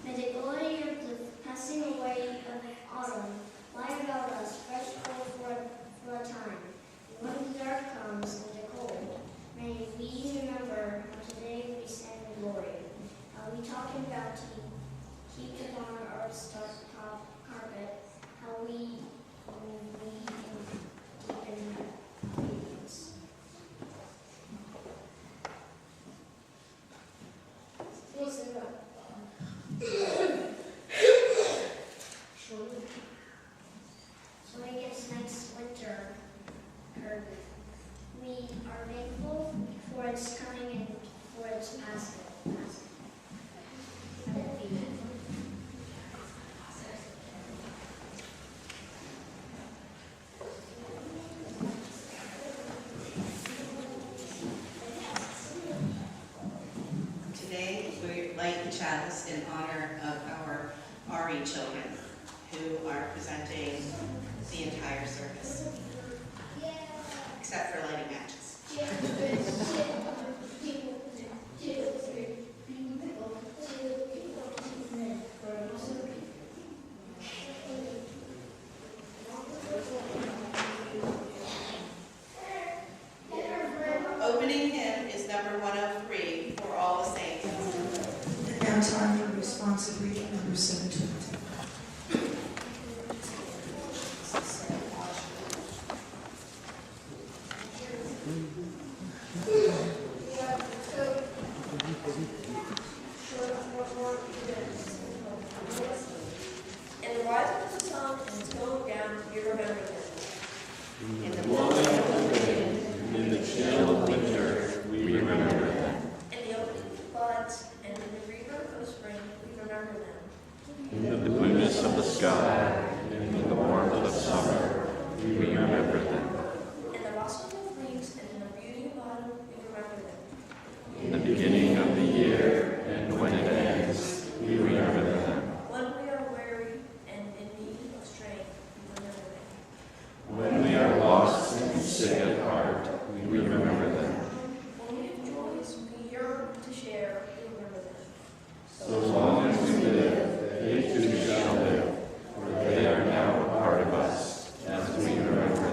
May the glory of the passing away of autumn lie about us, fresh cold for a time. When the dark comes and the cold, may we remember how today we stand in glory. How we talking about to keep upon our earth's dark carpet, how we deep in obedience. Listen up. So I guess next winter, we are thankful for its coming and for its passing. Let it be. Today, we light the chalice in honor of our RE children who are presenting the entire service, except for lighting matches. Opening hymn is number 103, For All the Saints. And now time for responsive reading, number 720. In the rising of the sun and its going down, we remember them. In the Blowing of the wind, in the chill of winter, we remember them. In the opening of buds and in the river of spring, we remember them. In the blueness of the sky, and in the warmth of summer, we remember them. In the rustling of leaves and in the beauty of autumn, we remember them. In the beginning of the year, and when it ends, we remember them. When we are weary and in need of strength, we remember them. When we are lost and sick at heart, we remember them. When we have joys we yearn to share, we remember them. So long as we live, they too shall live, for they are now a part of us, as we remember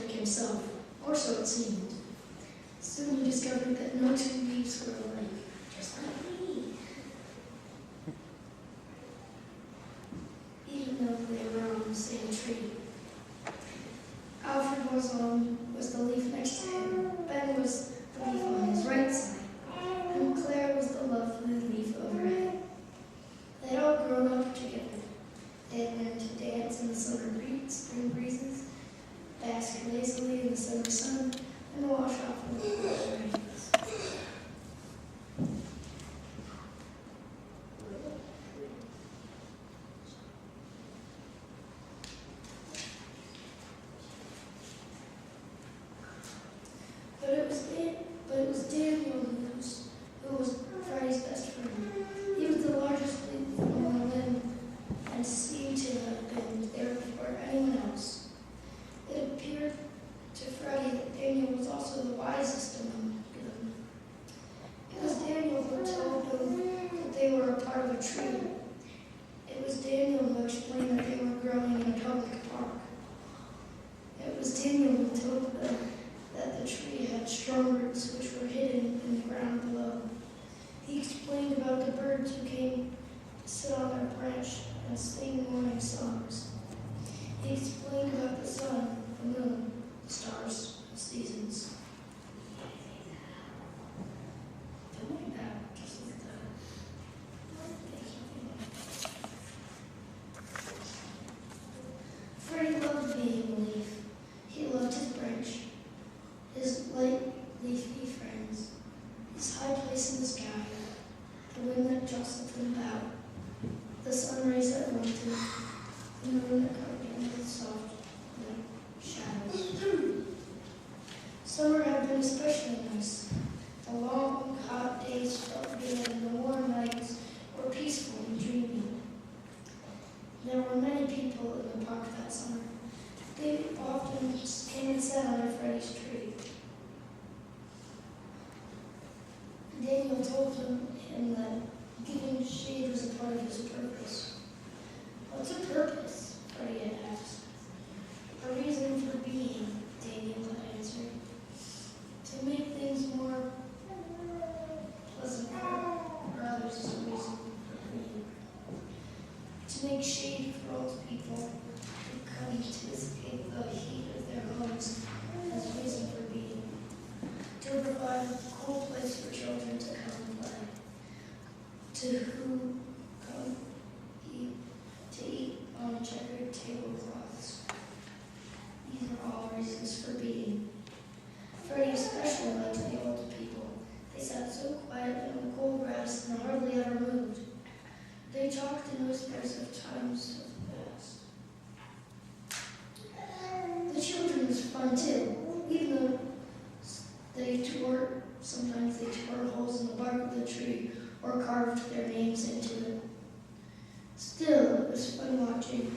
like himself, or so it seemed. Soon he discovered that no two leaves were alike, just like me. Even though they were on the same tree. Alfred was the leaf next to him. Ben was the leaf on his right side. And Claire was the lovely leaf overhead. They had all grown up together. They had learned to dance in the spring breezes, bask lazily in the summer sun, and wash off in the cold rains. But it was Daniel who was Freddy's best friend. He was the largest leaf on the limb and seemed to have been there before anyone else. It appeared to Freddy that Daniel was also the wisest among them. It was Daniel who told them that they were a part of a tree. It was Daniel who explained that they were growing in a public park. It was Daniel who told them that the tree had strong roots which were hidden in the ground below. He explained about the birds who came to sit on their branch and sing morning songs. He explained about the sun, the moon, the stars, the seasons. Don't like that, just like that. Freddy loved being a leaf. He loved his branch, his light leafy friends, his high place in the sky, the wind that jostled him about, the sun rays that warmed him, the moon that covered him with soft shadows. Summer had been especially nice. The long, hot days felt good, and the warm nights were peaceful and dreamy. There were many people in the park that summer. They often came and sat under Freddy's tree. Daniel told him that giving shade was a part of his purpose. What's a purpose? Freddy had asked. A reason for being, Daniel had answered. To make things more pleasant for others is a reason for being. To make shade for old people who come to escape the heat of their homes as a reason for being. To provide a cool place for children to come and play. To who come to eat on checkered tablecloths. These are all reasons for being. Freddy especially liked the old people. They sat so quietly on the cool grass and hardly ever moved. They talked in whispers of times of the past. The children was fun too, even though sometimes they tore holes in the bark of the tree or carved their names into it. Still, it was fun watching.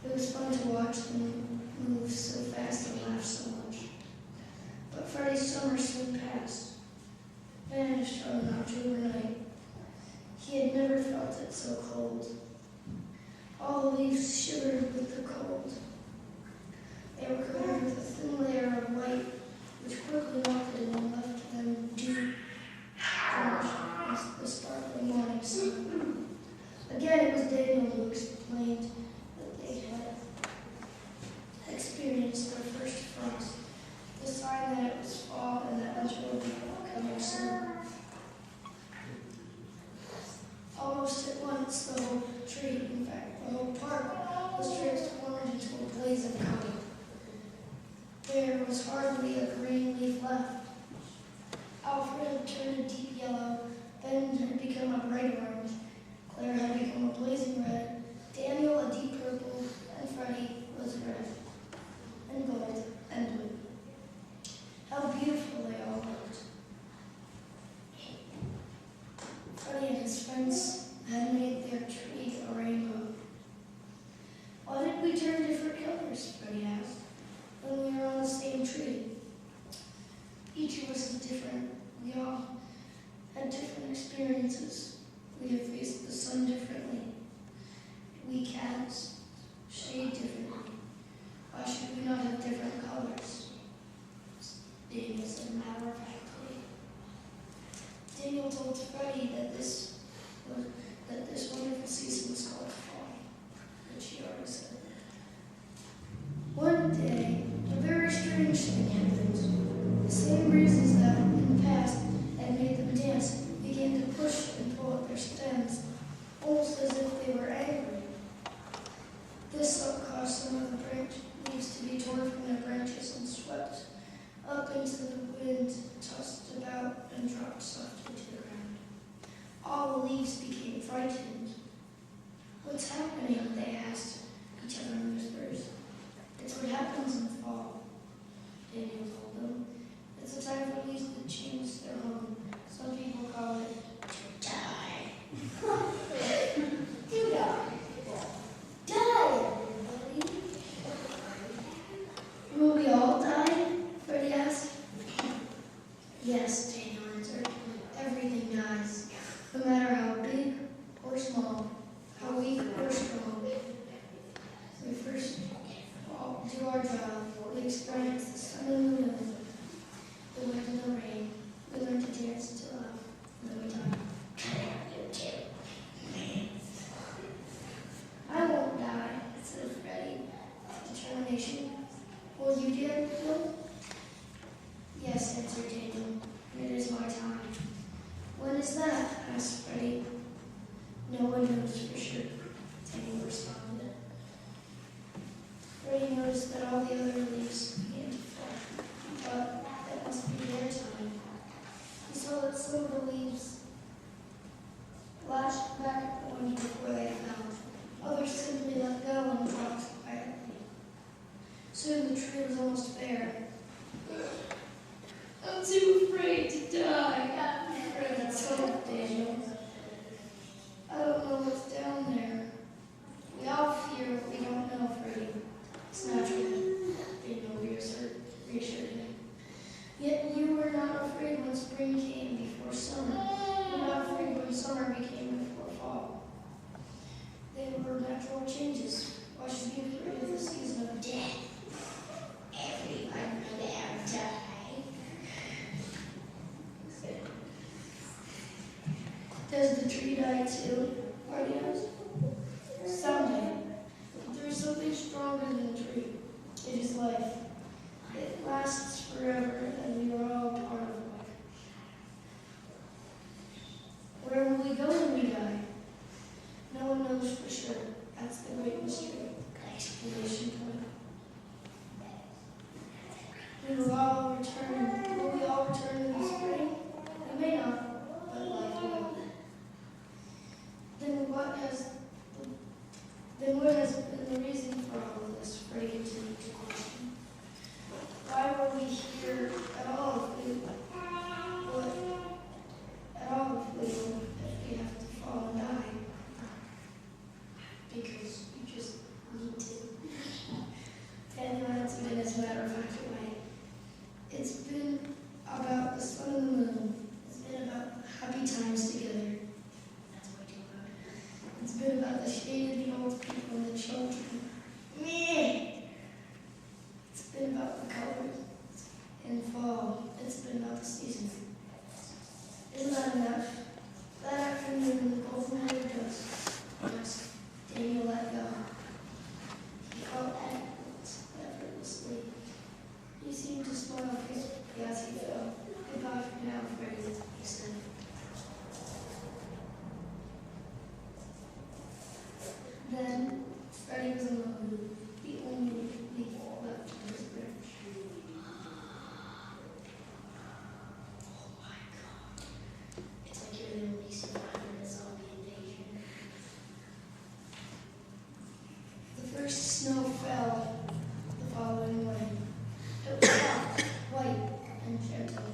It was fun to watch them move so fast and laugh so much. But Freddy's summer soon passed, vanished on an October night. He had never felt it so cold. All the leaves shivered with the cold. They were covered with a thin layer of white, which quickly melted and left them deep in the sparkling morning sun. Again, it was Daniel who explained that they had experienced their first frost, the sign that it was fall and that winter would be coming soon. Almost at once, the whole tree, in fact, the whole park, was transformed into a blaze of color. There was hardly a green leaf left. Alfred had turned a deep yellow, Ben had become a bright orange, Claire had become a blazing red, Daniel a deep purple, and Freddy was red, and gold, and blue. How beautiful they all looked. Freddy and his friends had made their tree a rainbow. Why did we turn different colors? Freddy asked. When we were on the same tree. Each of us is different. We all had different experiences. We have faced the sun differently. We cast shade differently. Why should we not have different colors? strange thing happened. The same breezes that in the past had made them dance began to push and pull at their stems, almost as if they were angry. This caused some of the branch leaves to be torn from their branches and swept up into the wind, tossed about, and dropped softly to the ground. All the leaves became frightened. "What's happening?" they asked each other in whispers. "It's what happens in the fall," Daniel told them. "It's a time for leaves to change their home. Some people call it to die." To die. Die, everybody. "Will we all die?" Freddie asked. "Yes," Daniel answered. "Everything dies, no matter how big or small, how weak or strong. We first all do our job. We experience the sun and the moon, the wind and the rain. We learn to dance, to laugh, and then we die." "I won't die," said Freddie with determination. "Will you, Daniel?" "Yes," answered Daniel. "It is my time." "When is that?" asked Freddie. "No one knows for sure," Daniel responded. Freddie noticed that all the other leaves began to fall. He thought that must be their time. He saw that some of the leaves lashed back at the wind before they fell. Others simply let go and dropped quietly. Soon the tree was almost bare. "I'm too afraid to die," Freddie told Daniel. "I don't know what's down there." "We all fear what we don't know, Freddie. It's natural," Daniel reassured him. "Yet you were not afraid when spring came before summer. You were not afraid when summer became before fall. They were natural changes. Why should you be afraid of the season of death? Everyone will die." "Does the tree die too?" Freddie asked. "Someday. But there is something stronger than the tree. It is life. It lasts forever, and we are all part of life." "Where will we go when we die?" "No one knows for sure. That's the great mystery." Exclamation point. "We will all return. Will we all return in the spring?" "We may not, but life will." Then what has been the reason for all of this?" Freddie continued to question. "Why were we here at all if we have to fall and die?" "Because you just need to." Daniel answered in his matter-of-fact way. "It's been about the sun and the moon. It's been about happy times together." That's way too loud. "It's been about the shade of the old people and the children. Meh. It's been about the colors in fall. It's been about the seasons. Isn't that enough?" That afternoon, the golden haired dusk, Daniel let go. He felt effortlessly. He seemed to smile peacefully as he fell. "Goodbye for now, Freddie," he said. Then Freddie was alone, the only leaf left on his branch. Oh my God. It's like you're the only survivor in a zombie invasion. The first snow fell the following morning. It was soft, white, and gentle,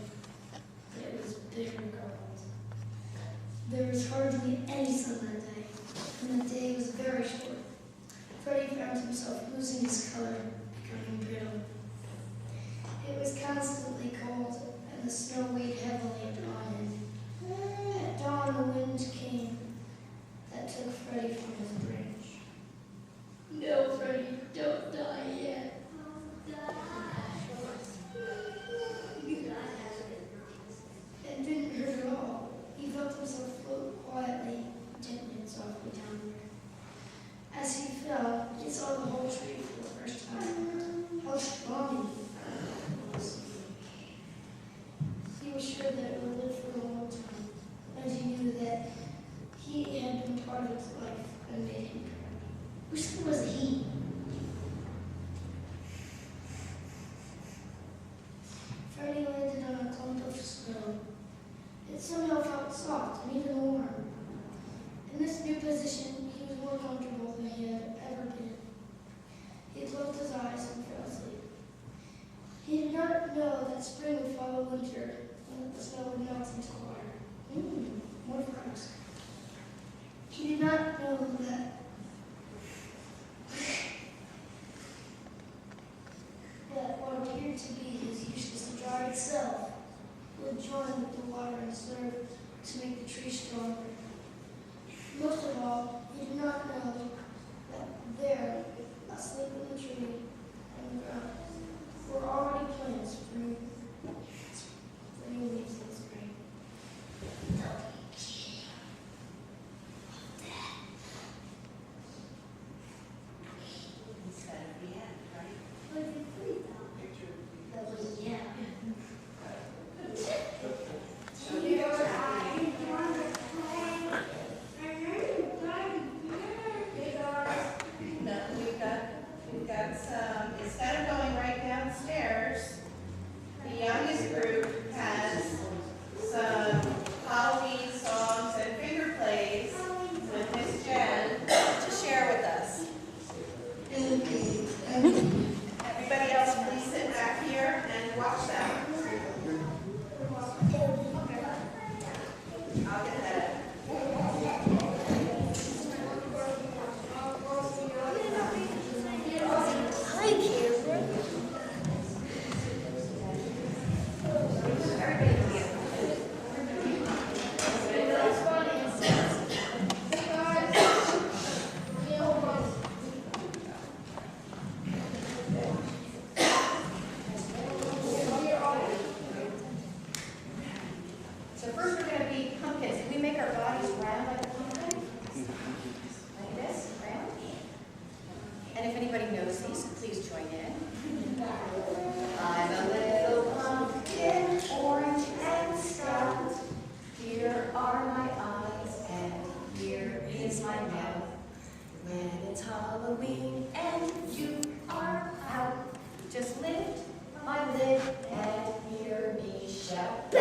but it was bitter cold. There was hardly any sun that day, and the day was very short. Freddie found himself losing his color, becoming brittle. It was constantly cold, and the snow weighed heavily upon him. At dawn, the wind came that took Freddie from his branch. "No, Freddie, don't die yet." It didn't hurt at all. He felt himself float quietly, gently and softly downward. As he fell, he saw the whole tree for the first time. How strong Freddie landed on a clump of snow. It somehow felt soft and even warm. In this new position, he was more comfortable than he had ever been. He closed his eyes and fell asleep. He did not know that spring would follow winter and that the snow would melt into water. More frogs. He did not know that what appeared to be his useless dried self would join with the water and serve to make the tree stronger. Most of all, he did not know that there, asleep in the tree and the ground, were already plants for new leaves in spring. Instead of the end, right? Yeah. No, we've got some, instead of going right downstairs, the youngest group has some Halloween songs and finger plays with Miss Jen to share with us. Everybody else, please sit back here and watch them. I'll get that. Hi, Cameron. So first we're going to be pumpkins. Can we make our bodies round like a pumpkin? Like this, round? And if anybody knows these, please join in. I'm a little pumpkin, orange and stout. Here are my eyes and here is my mouth. When it's Halloween and you are out, just lift my lid and hear me shout. All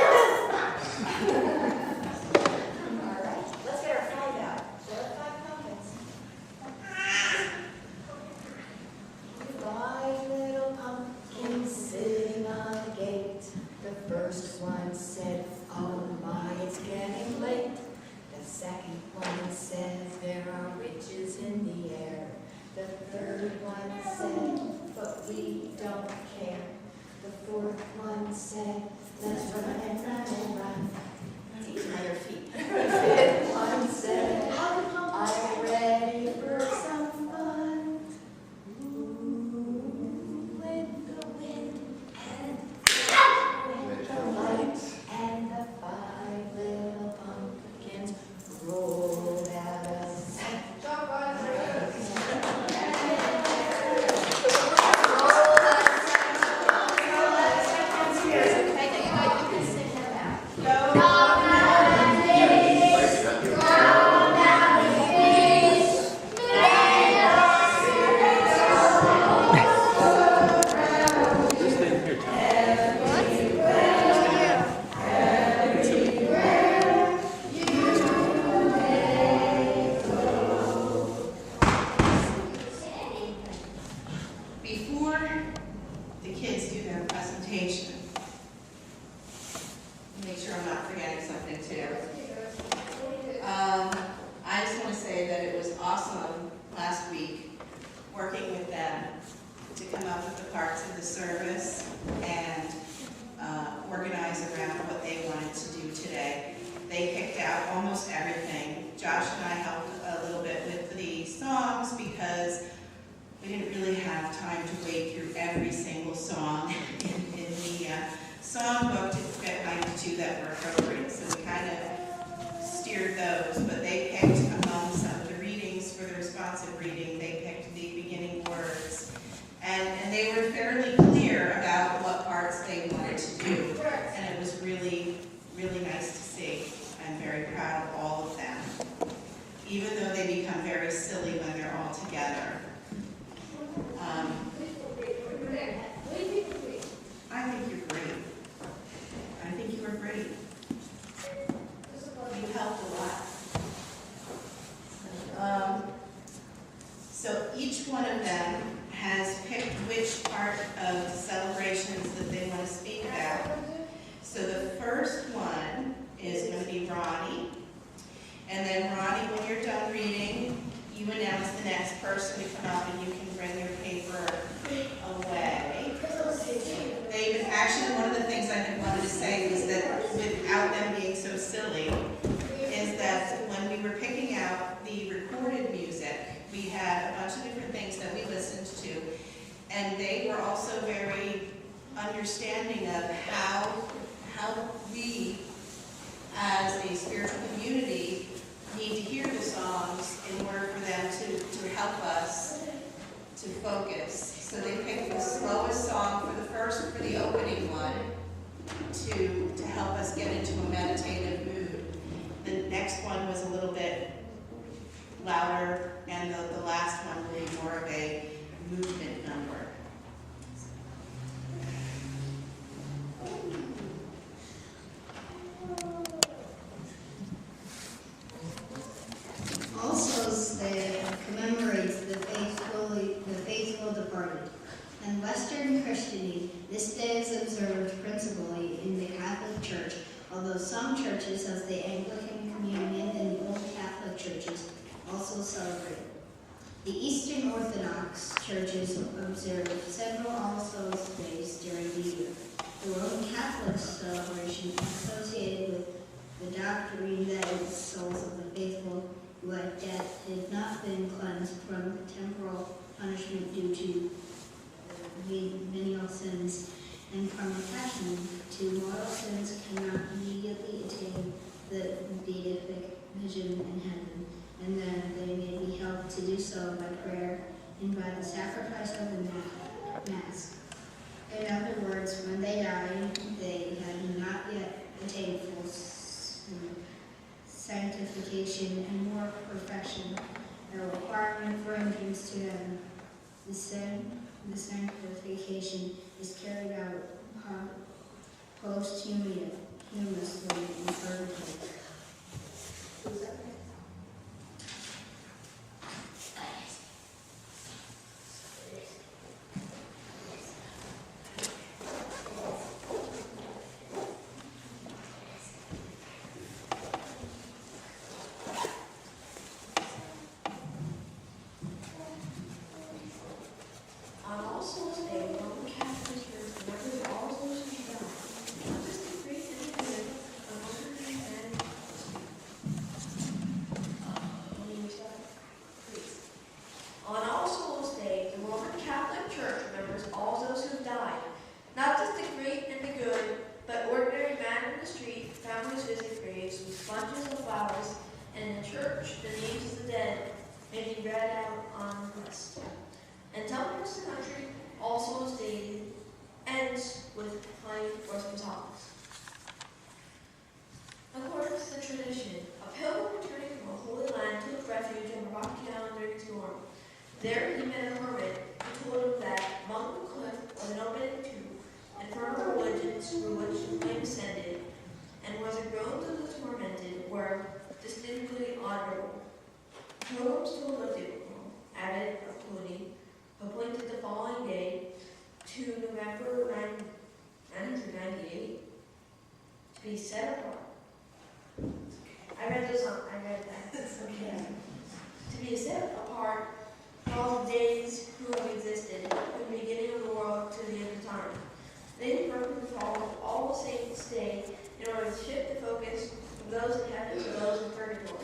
right, let's get our flag out. There are 5 pumpkins. 5 little pumpkins sitting on a gate. The first one said, oh my, it's getting late. The second one said, there are witches in the air. The third one said, but we don't care. The fourth one said, let's run and run and run. These are your feet. The fifth one said, I'm ready for some fun. Ooh, with the wind and with the light and the 5 little pumpkins rolled out of sight. Before the kids do their presentation, make sure I'm not forgetting something too. I just want to say that it was awesome last week working with them to come up with the parts of the service and organize around what they wanted to do today. They picked out almost everything. Josh and I helped a little bit with the songs because we didn't really have time to wade through every single song in the songbook to fit 92 that were appropriate. So we kind of steered those, but they picked among some of the readings for the responsive reading, they picked the beginning words. And they were fairly clear about what parts they wanted to do. And it was really, really nice to see. I'm very proud of all of them, even though they become very silly when they're all together. I think you're great. Actually, one of the things I had wanted to say was that without them being so silly, is that when we were picking out the recorded music, we had a bunch of different things that we listened to, and they were also very understanding of how we, as a spiritual community, need to hear the songs in order for them to help us to focus. So they picked the slowest song for the opening one to help us get into a meditative mood. The next one was a little bit louder, and the last one will be more of a movement number. All Souls Day commemorates the faithful departed. In Western Christianity, this day is observed principally in the Catholic Church, although some churches, as the Anglican Communion and the Old Catholic churches, also celebrate. The Eastern Orthodox churches observe several All Souls Days during the year. The Roman Catholic celebration is associated with the doctrine that the souls of the faithful who had not been cleansed from temporal punishment due to venial sins and from attachment to mortal sins cannot immediately attain the beatific vision in heaven, and that they may be helped to do so by prayer and by the sacrifice of the Mass. In other words, when they die, they had not yet attained full sanctification and moral perfection, a requirement for entrance to heaven. The sanctification is carried out posthumously in purgatory. On All Souls Day, the Roman Catholic Church remembers all those who died, not just the great and the good, but also the and On All Souls Day, the Roman Catholic Church remembers all those who died, not just the great and the good, but ordinary man in the street, families visit graves with bunches of flowers, and in the church, the names of the dead may be read out on the crest. In some parts of the country, All Souls Day ends with plain Rosa Talks. According to the tradition, a pilgrim returning from a holy land took refuge on a rocky island during a storm. There he met a hermit who told him that among the cliff was an opening to infernal religions through which the flame ascended, and where the groans of the tormented were distinctly audible. Pilgrims told of the abbot of Cluny, appointed the following day to November 1998 to be set apart. I read that. Okay. To be set apart for all the days who have existed from the beginning of the world to the end of time. They purpose followed all the saints' day in order to shift the focus from those in heaven to those in purgatory.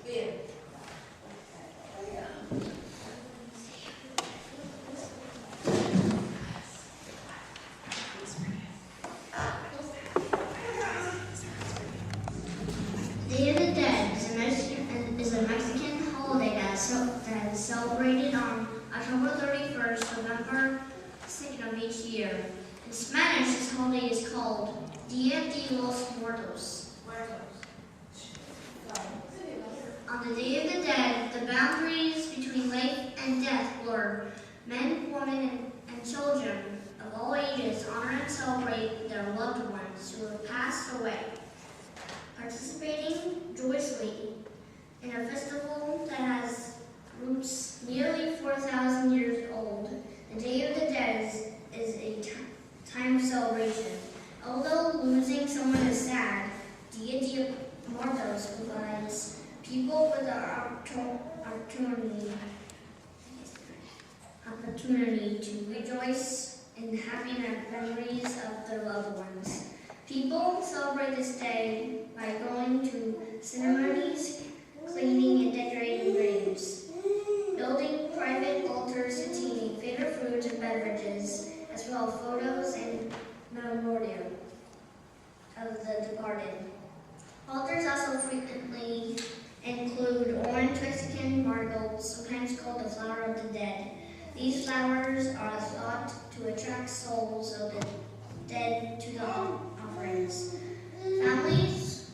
Yeah. Day of the Dead is a Mexican holiday that is celebrated on October 31st, November 2nd of each year. In Spanish, this holiday is called Dia de los Muertos. On the Day of the Dead, the boundaries between life and death blur. Men, women, and children of all ages honor and celebrate their loved ones who have passed away, participating joyously in a festival that has roots nearly 4,000 years old. The Day of the Dead is a time of celebration. Although losing someone is sad, Dia de Muertos provides people with an opportunity to rejoice in the happy memories of their loved ones. People celebrate this day by going to ceremonies, cleaning and decorating graves, building private altars containing favorite foods and beverages, as well as photos and memorial of the departed. Altars also frequently include orange Mexican marigolds, sometimes called the flower of the dead. These flowers are thought to attract souls of the dead to the offerings. Families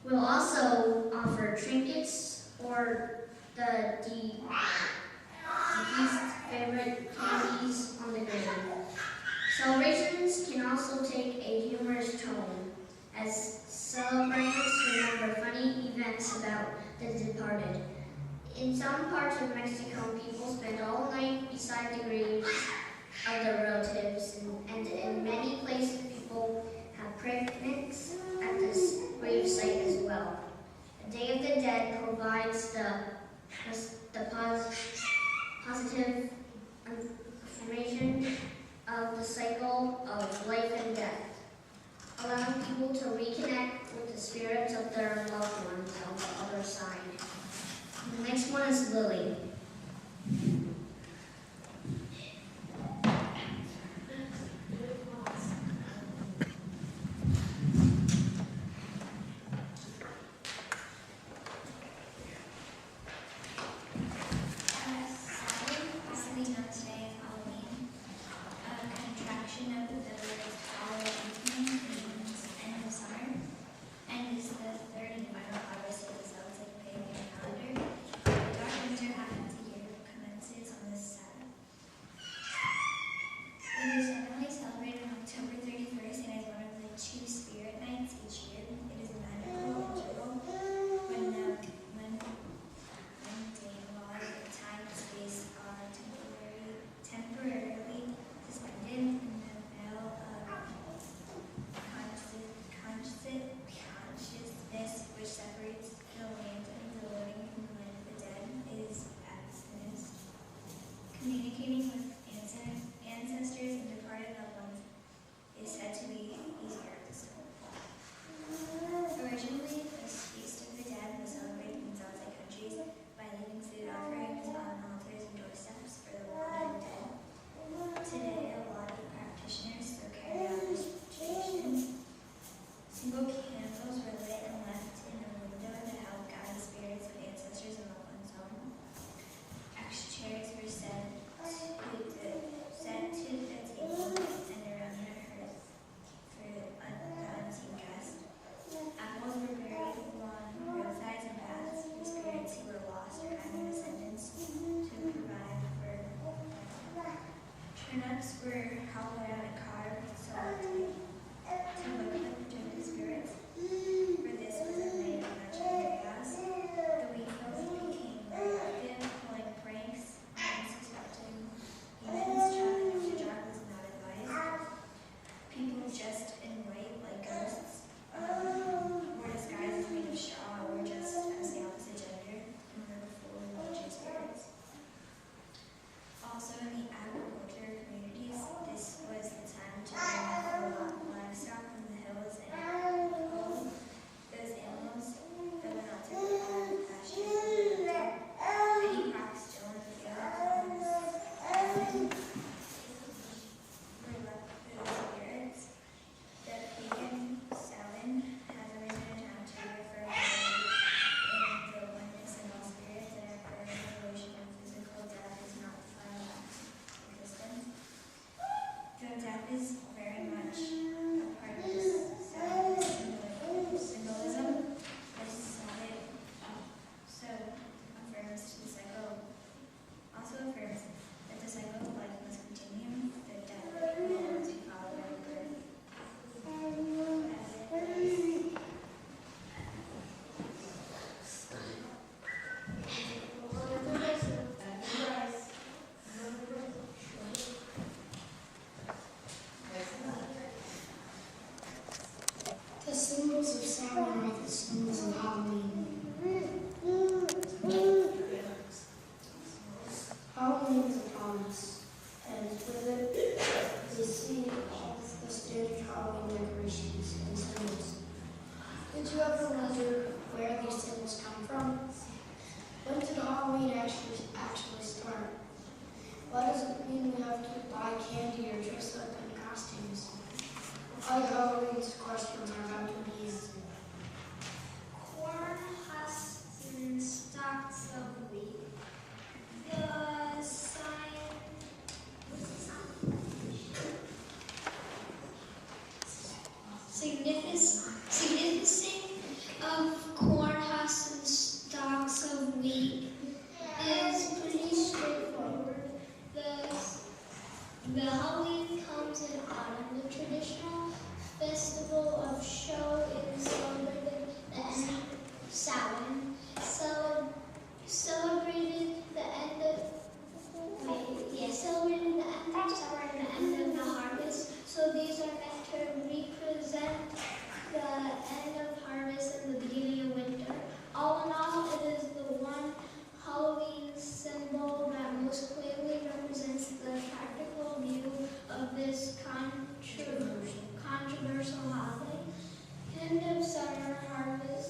will also offer trinkets or the deceased's favorite candies on the grave. Celebrations can also take a humorous tone, as celebrants remember funny events about the departed. In some parts of Mexico, people spend all night beside the graves of their relatives, and in many places, people have picnics at this grave site as well. The Day of the Dead provides the positive information of the cycle of life and death, allowing people to reconnect with the spirits of their loved ones on the other side. The next one is Lily. Communicating with ancestors and departed loved ones is said to be easier at this time. Originally, this feast of the dead was celebrated in Celtic countries by leaving food offerings on altars and doorsteps for the living and dead. Today, a lot of practitioners still carry out this tradition. Single candles were lit and left in a window to help guide the spirits of ancestors and loved ones home. Extra chairs were set to the table and around the hearth for the unseen guest. Apples were buried along roadsides and paths for spirits who were lost or having descendants to provide for them. Turnips were hollowed out and carved softly to look like the spirits. For this was a night of much chaos. The wheat fields became very active, pulling pranks and suspecting demons. Traveling after dark was not advised. People dressed in white like ghosts were disguised as made of straw or just as the opposite gender and were full of nature spirits. Also in the agriculture communities, this was the time to bring out livestock from the hills and pull those animals that went out to the pastures. Many crops still in the field were left for the spirits. The pagan Samhain has arisen a town to refer in the oneness of all spirits and affirm the illusion of physical death is not the final existence. Though death is very much a part of this symbolism, this Sabbath also affirms that the cycle of life must continue, that death will be followed by birth. The symbols of Samhain are the symbols of Halloween. celebrations and symbols. Did you ever wonder where these symbols come from? When did Halloween actually start? Why does it mean we have to buy candy or dress up in costumes? All Halloween's questions are about to be answered. Corn husks and stalks of wheat. The sign. What's the sign? Significance of corn husks and stalks of wheat is pretty straightforward. The Halloween comes in autumn. The traditional festival of show is celebrated the end of Samhain. Celebrated the end of summer and the end of the harvest. So these are meant to represent the end of harvest and the beginning of winter. All in all, it is the one Halloween symbol that most clearly represents the practical view of this controversial holiday. End of summer harvest.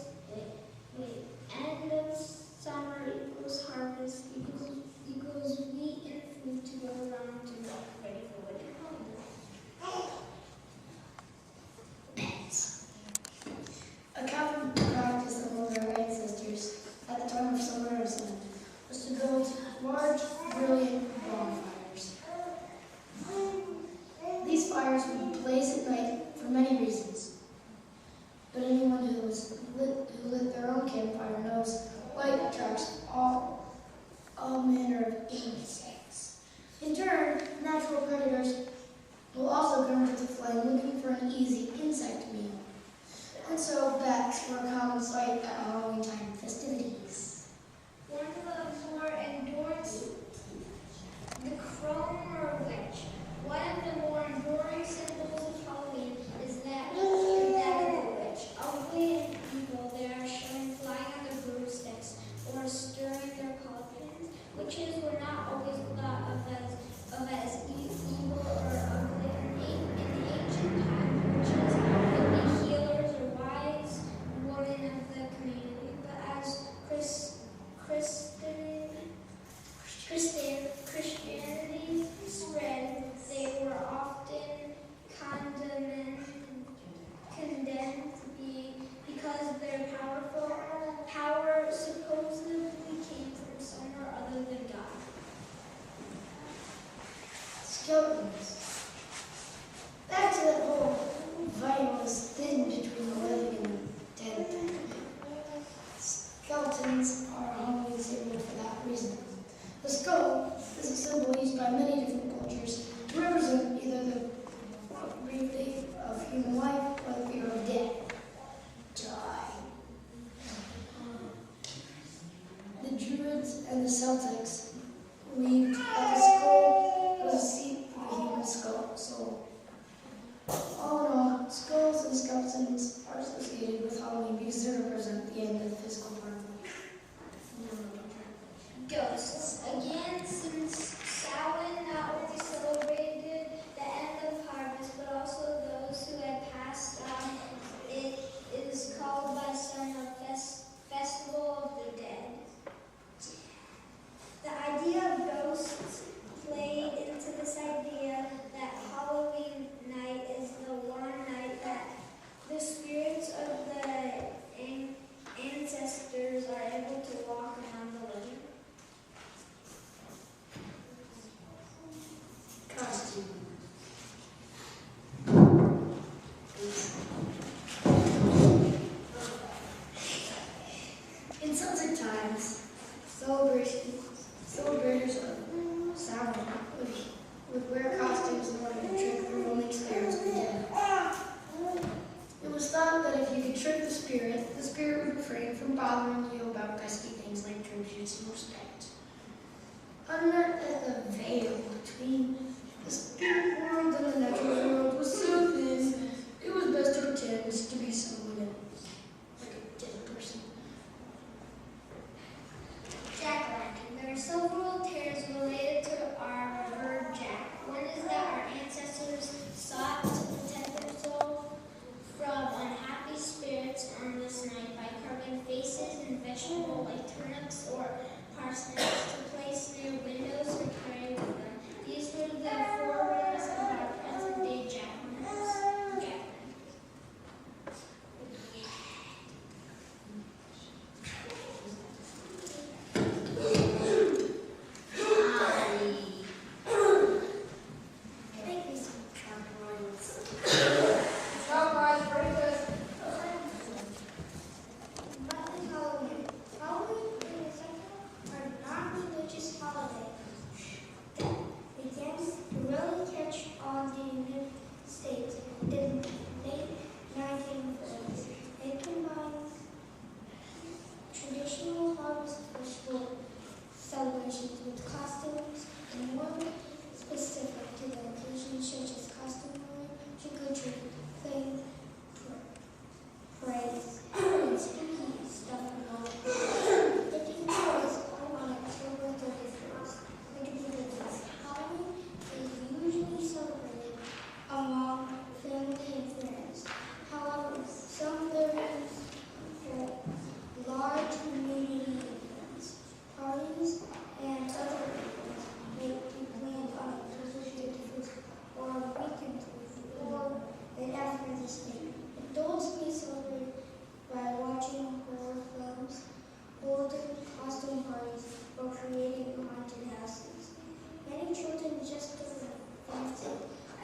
End of summer equals harvest equals wheat and food to go around to get ready for winter holiday. Pets. A common practice among our ancestors at the time of summer and sun was to build large, brilliant bonfires. These fires would blaze at night for many reasons, but anyone who lit their own campfire knows light attracts all manner of insects. In turn, natural predators will also come to the flame looking for an easy insect meal. And so bats were a common sight at Halloween time festivities. One of the more enduring, the Cromer Witch. One of the more enduring symbols of Halloween is that of the witch. Ugly and evil, they are shown flying on their broomsticks or stirring their cauldrons. Witches were not always thought of as evil or ugly. In the ancient times, witches could be healers or wise women of the community, but as Christianity spread, they were often condemned because their power supposedly came from somewhere other than God. Skeletons. Back to that whole veil is thin between the living and the dead thing. Skeletons are a Halloween symbol for that reason. The skull is a symbol used by many different cultures to represent either the relief of human life or the fear of death. Die. The Druids and the Celtics believed that the skull was a seat of the human soul. All in all, skulls and skeletons are associated with Halloween because they represent the end of the physical part of life. Ghosts. Again, since Samhain not only celebrated the end of harvest, but also those who had passed on, it is called by some a festival of the dead. The idea of ghosts played into this idea that Halloween night is the one night that the spirits of the ancestors are able to walk among the living. Costume. In Celtic times, celebrators of Samhain would wear costumes in order to trick the roaming spirits of the dead. It was thought that if you could trick the spirit would refrain from bothering you about pesky things like tributes and respect. Under the veil between the spirit world and the natural world was so thin, it was best to pretend to be someone else, like a dead person. Jack-o'-lantern. There are several tales related to our bird Jack. One is that our ancestors sought to protect their soul decorations with costumes and more specific to the occasion, such as costume wearing, trick-or-treat, playing parades, and spooky stuff and all. The theme is on October 31st. Halloween is usually celebrated among family and friends. However, some venues hold large community events, parties, and other events may be planned on October 31st or a weekend or right after this date. Adults may celebrate by watching horror films, holding costume parties, or creating haunted houses. Many children just do fancy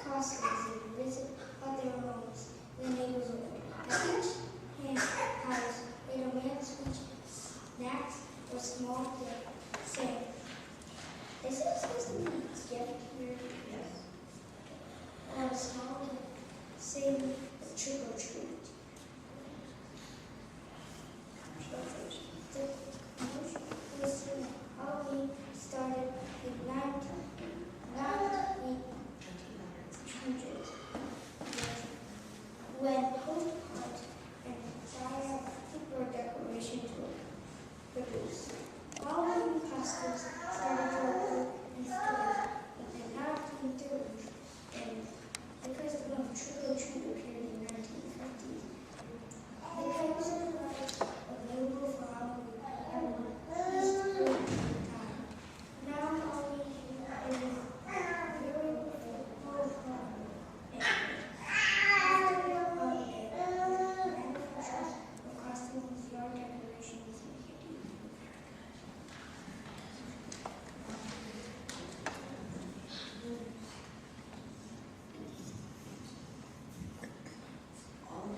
costumes and visit other homes in the neighborhood. At each house, a man sweet snacks or small gift. Say, is it supposed to be a gift here? Yes. Or a small gift, saying trick or treat. The commercial Halloween started in 1900s when postcards and fire or decorations were produced. Halloween costumes started to appear in stores in the 1930s, and the custom of trick-or-treat appeared in the 1950s. The types of products available for Halloween have increased over time. Now Halloween is very full of fun. Manufacturers of costumes, yard decorations, and candy.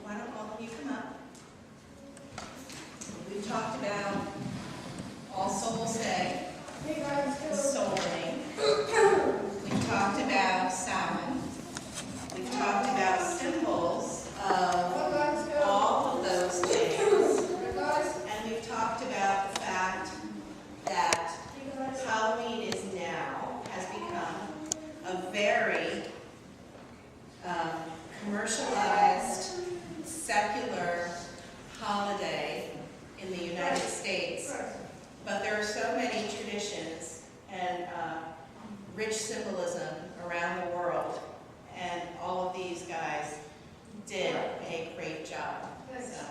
Why don't all of you come up? We've talked about All Souls Day, Soul Day. We've talked about Samhain. We've talked about symbols of all of those days. And we've talked about the fact that Halloween has become a very commercialized, secular holiday in the United States. But there are so many traditions and rich symbolism around the world, and all of these guys did a great job. So,